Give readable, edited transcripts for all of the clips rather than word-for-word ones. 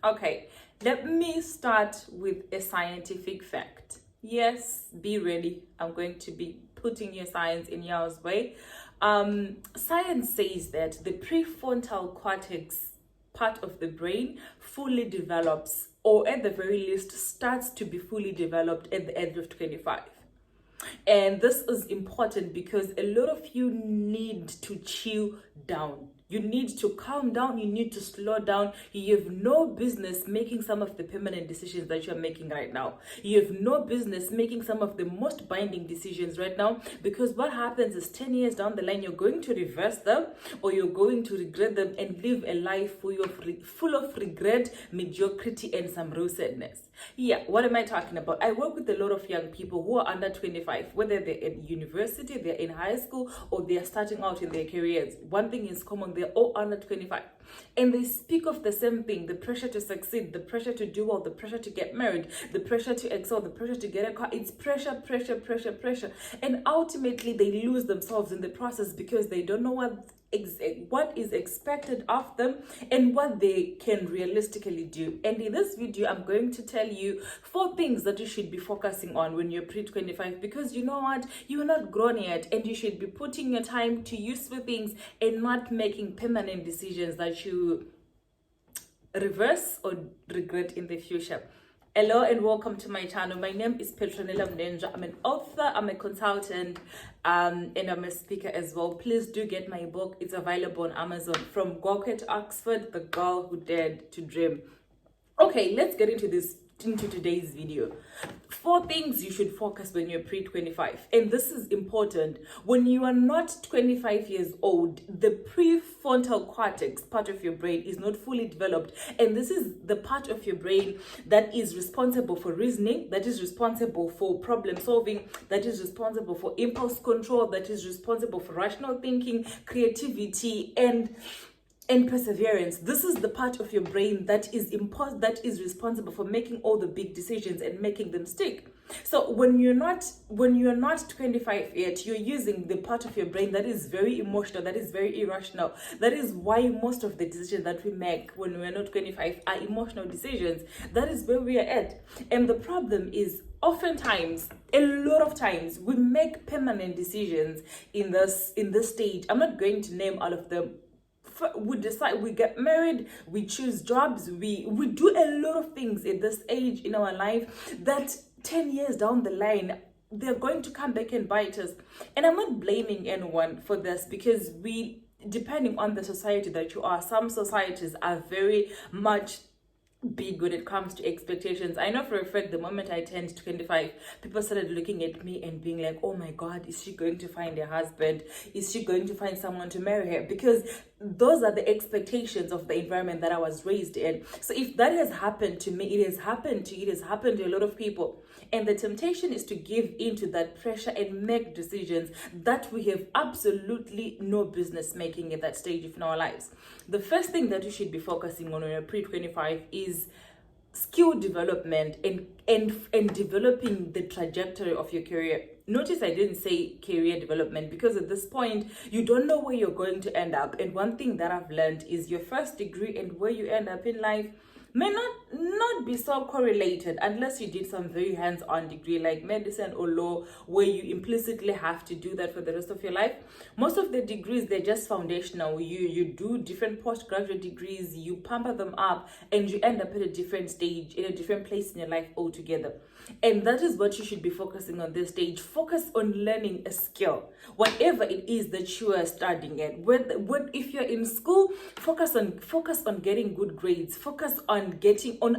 Okay, let me start with a scientific fact. Yes, be ready. I'm going to be putting your science in yours way. Science says that the prefrontal cortex part of the brain fully develops, or at the very least starts to be fully developed at the age of 25. And this is important because a lot of you need to chill down. You need to calm down. You need to slow down. You have no business making some of the permanent decisions that you're making right now. You have no business making some of the most binding decisions right now, because what happens is 10 years down the line, you're going to reverse them, or you're going to regret them and live a life full of regret, mediocrity, and some real sadness. Yeah, what am I talking about? I work with a lot of young people who are under 25, whether they're in university, they're in high school, or they're starting out in their careers. One thing is common, they're all under 25. And they speak of the same thing: the pressure to succeed, the pressure to do well, the pressure to get married, the pressure to excel, the pressure to get a car. It's pressure, pressure, pressure, pressure. And ultimately, they lose themselves in the process because they don't know what is expected of them and what they can realistically do. And in this video, I'm going to tell you 4 things that you should be focusing on when you're pre-25, because you know what, you're not grown yet, and you should be putting your time to useful things and not making permanent decisions that you reverse or regret in the future. Hello and welcome to my channel. My name is Petronella Mnenja. I'm an author, I'm a consultant, and I'm a speaker as well. Please do get my book. It's available on Amazon. From Gawker to Oxford, The Girl Who Dared to Dream. Okay, let's get into today's video. 4 things you should focus when you're pre-25, and this is important. When you are not 25 years old, the prefrontal cortex part of your brain is not fully developed, and this is the part of your brain that is responsible for reasoning, that is responsible for problem solving, that is responsible for impulse control, that is responsible for rational thinking, creativity, and perseverance. This is the part of your brain that is responsible for making all the big decisions and making them stick. So when you're not 25 yet, you're using the part of your brain that is very emotional, that is very irrational. That is why most of the decisions that we make when we're not 25 are emotional decisions. That is where we are at. And the problem is, oftentimes, a lot of times, we make permanent decisions in this stage. I'm not going to name all of them. We decide, we get married, we choose jobs, we do a lot of things at this age in our life that 10 years down the line, they're going to come back and bite us. And I'm not blaming anyone for this, because depending on the society that you are, some societies are very much big when it comes to expectations. I know for a fact the moment I turned 25, people started looking at me and being like, oh my God, is she going to find a husband? Is she going to find someone to marry her? Because those are the expectations of the environment that I was raised in. So if that has happened to me, it has happened to a lot of people. And the temptation is to give into that pressure and make decisions that we have absolutely no business making at that stage in our lives. The first thing that you should be focusing on when you're pre-25 is skill development and developing the trajectory of your career. Notice I didn't say career development, because at this point you don't know where you're going to end up. And one thing that I've learned is your first degree and where you end up in life may not be so correlated, unless you did some very hands-on degree like medicine or law, where you implicitly have to do that for the rest of your life. Most of the degrees, they're just foundational. You do different postgraduate degrees, you pamper them up, and you end up at a different stage, in a different place in your life altogether. And that is what you should be focusing on this stage. Focus on learning a skill, whatever it is that you are studying at. If you're in school, focus on getting good grades. Focus on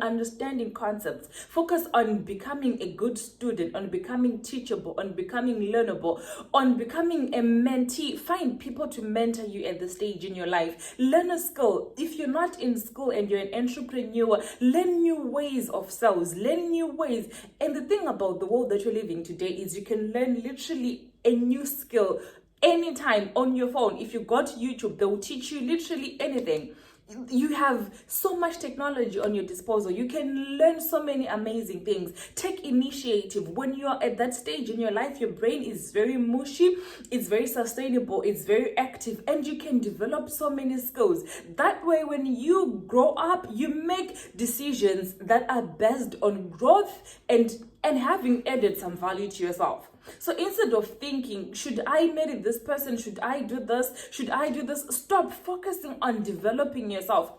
understanding concepts. Focus on becoming a good student, on becoming teachable, on becoming learnable, on becoming a mentee. Find people to mentor you at the stage in your life. Learn a skill. If you're not in school and you're an entrepreneur, learn new ways of sales, learn new ways. And the thing about the world that you're living today is you can learn literally a new skill anytime on your phone. If you go to YouTube, they will teach you literally anything. You have so much technology on your disposal. You can learn so many amazing things. Take initiative. When you're at that stage in your life, your brain is very mushy, it's very sustainable, it's very active, and you can develop so many skills. That way, when you grow up, you make decisions that are based on growth and having added some value to yourself. So instead of thinking, should I marry this person? Should I do this? Should I do this? Stop focusing on developing yourself.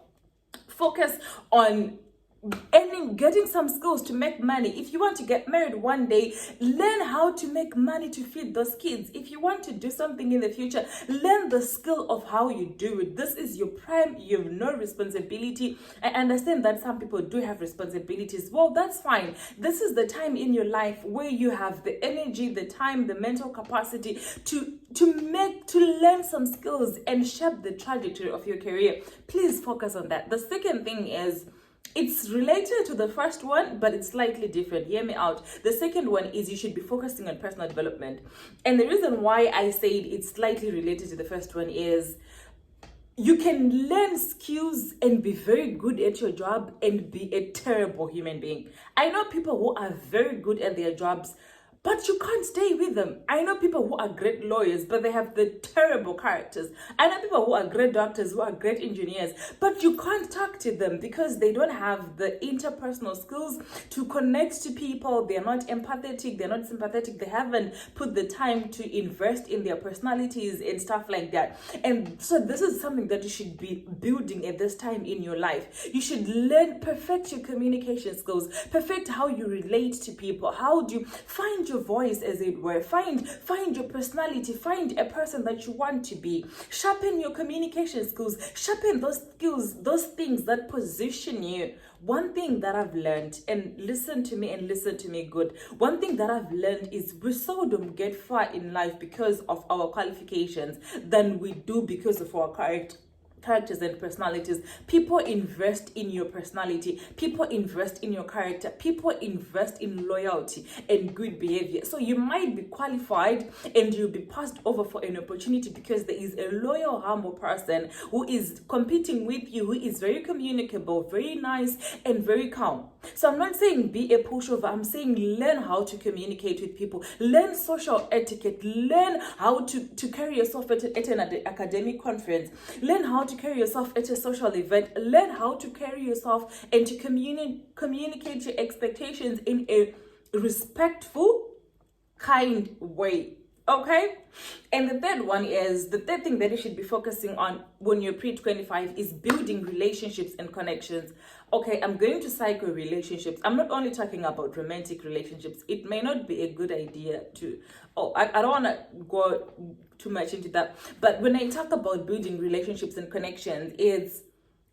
Focus on getting some skills to make money. If you want to get married one day, learn how to make money to feed those kids. If you want to do something in the future, learn the skill of how you do it. This is your prime. You have no responsibility. I understand that some people do have responsibilities. Well, that's fine. This is the time in your life where you have the energy, the time, the mental capacity to learn some skills and shape the trajectory of your career. Please focus on that. The second thing is, it's related to the first one, but it's slightly different. Hear me out. The second one is you should be focusing on personal development. And the reason why I said it's slightly related to the first one is you can learn skills and be very good at your job and be a terrible human being. I know people who are very good at their jobs, but you can't stay with them. I know people who are great lawyers, but they have the terrible characters. I know people who are great doctors, who are great engineers, but you can't talk to them because they don't have the interpersonal skills to connect to people. They're not empathetic, they're not sympathetic, they haven't put the time to invest in their personalities and stuff like that. And so this is something that you should be building at this time in your life. You should perfect your communication skills, perfect how you relate to people. How do you find your voice, as it were? Find your personality, find a person that you want to be. Sharpen your communication skills, sharpen those skills, those things that position you. One thing that I've learned, and listen to me good, one thing that I've learned is we seldom get far in life because of our qualifications than we do because of our characters and personalities. People invest in your personality, people invest in your character, people invest in loyalty and good behavior. So you might be qualified and you'll be passed over for an opportunity because there is a loyal, humble person who is competing with you, who is very communicable, very nice, and very calm. So I'm not saying be a pushover, I'm saying learn how to communicate with people, learn social etiquette, learn how to carry yourself at an academic conference, learn how to carry yourself at a social event, learn how to carry yourself and to communicate your expectations in a respectful, kind way. Okay? And the third thing that you should be focusing on when you're pre-25 is building relationships and connections. Okay, I'm going to psycho relationships. I'm not only talking about romantic relationships. It may not be a good idea to, I don't want to go too much into that. But when I talk about building relationships and connections, it's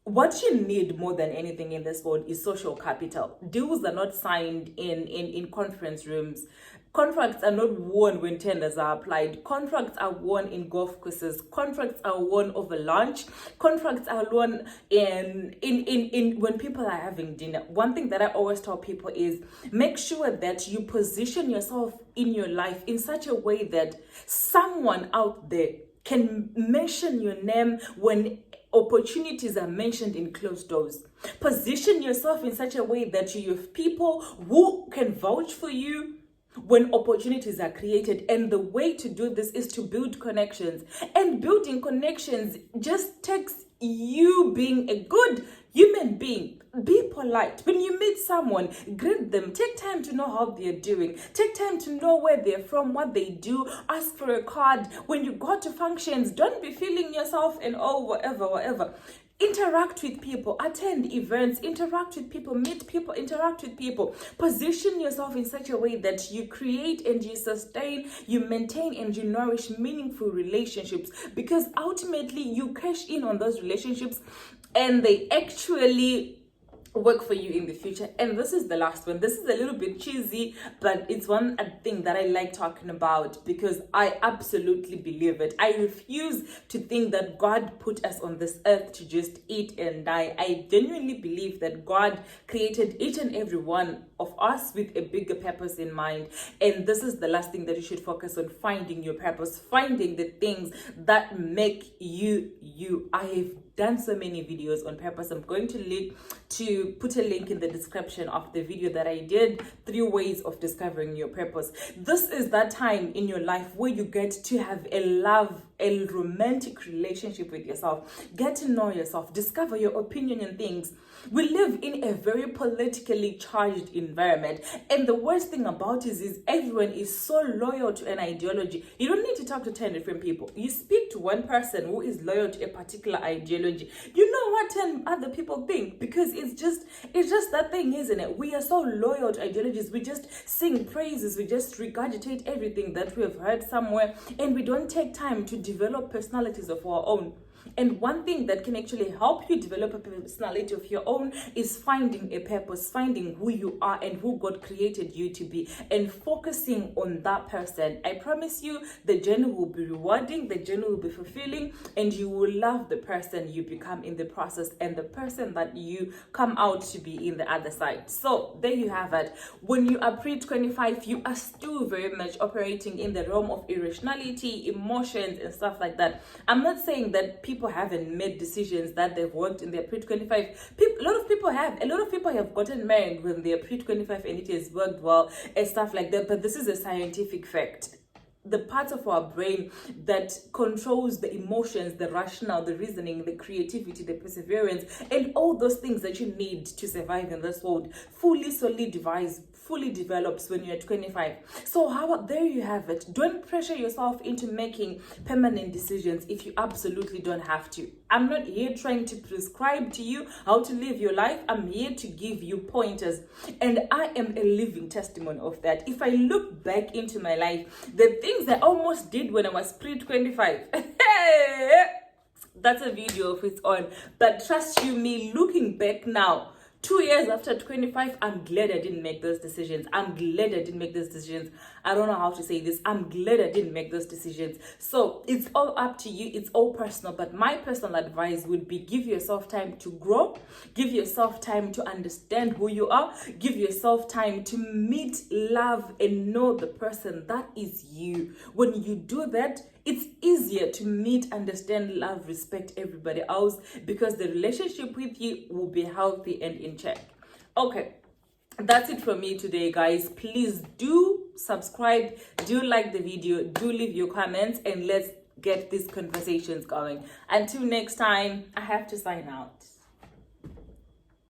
what you need more than anything in this world is social capital. Deals are not signed in conference rooms. Contracts are not won when tenders are applied. Contracts are won in golf courses. Contracts are won over lunch. Contracts are won in when people are having dinner. One thing that I always tell people is make sure that you position yourself in your life in such a way that someone out there can mention your name when opportunities are mentioned in closed doors. Position yourself in such a way that you have people who can vouch for you when opportunities are created. And the way to do this is to build connections. And building connections just takes you being a good human being. Be polite. When you meet someone, greet them. Take time to know how they're doing. Take time to know where they're from, what they do. Ask for a card. When you go to functions, don't be feeling yourself and whatever. Interact with people, attend events, interact with people, meet people, interact with people. Position yourself in such a way that you create and you sustain, you maintain and you nourish meaningful relationships, because ultimately you cash in on those relationships and they actually work for you in the future. And this is the last one. This is a little bit cheesy, but it's one thing that I like talking about because I absolutely believe it. I refuse to think that God put us on this earth to just eat and die. I genuinely believe that God created each and every one of us with a bigger purpose in mind. And this is the last thing that you should focus on: finding your purpose, finding the things that make you you. I have done so many videos on purpose. I'm going to put a link in the description of the video that I did, 3 ways of discovering your purpose. This is that time in your life where you get to have a romantic relationship with yourself, get to know yourself, discover your opinion in things. We live in a very politically charged environment, and the worst thing about it is everyone is so loyal to an ideology. You don't need to talk to 10 different people. You speak to one person who is loyal to a particular ideology. You know what 10 other people think, because it's just that thing, isn't it? We are so loyal to ideologies. We just sing praises, we just regurgitate everything that we have heard somewhere, and we don't take time to develop personalities of our own. And one thing that can actually help you develop a personality of your own is finding a purpose, finding who you are and who God created you to be, and focusing on that person. I promise you, the journey will be rewarding, the journey will be fulfilling, and you will love the person you become in the process and the person that you come out to be in the other side. So there you have it. When you are pre-25, you are still very much operating in the realm of irrationality, emotions, and stuff like that. I'm not saying that people haven't made decisions that they've worked in their pre-25. A lot of people have gotten married when they're pre-25 and it has worked well and stuff like that. But this is a scientific fact. The part of our brain that controls the emotions, the rationale, the reasoning, the creativity, the perseverance, and all those things that you need to survive in this world fully develops when you're 25. So there you have it. Don't pressure yourself into making permanent decisions if you absolutely don't have to. I'm not here trying to prescribe to you how to live your life. I'm here to give you pointers, and I am a living testimony of that. If I look back into my life, the things I almost did when I was pre-25, that's a video of its own. But trust you me, looking back now, 2 years after 25, I'm glad I didn't make those decisions. I don't know how to say this. I'm glad I didn't make those decisions. So it's all up to you. It's all personal. But my personal advice would be, give yourself time to grow. Give yourself time to understand who you are. Give yourself time to meet, love, and know the person that is you. When you do that, it's easier to meet, understand, love, respect everybody else, because the relationship with you will be healthy and in check. Okay, that's it from me today, guys. Please do subscribe, do like the video, do leave your comments, and let's get these conversations going. Until next time, I have to sign out.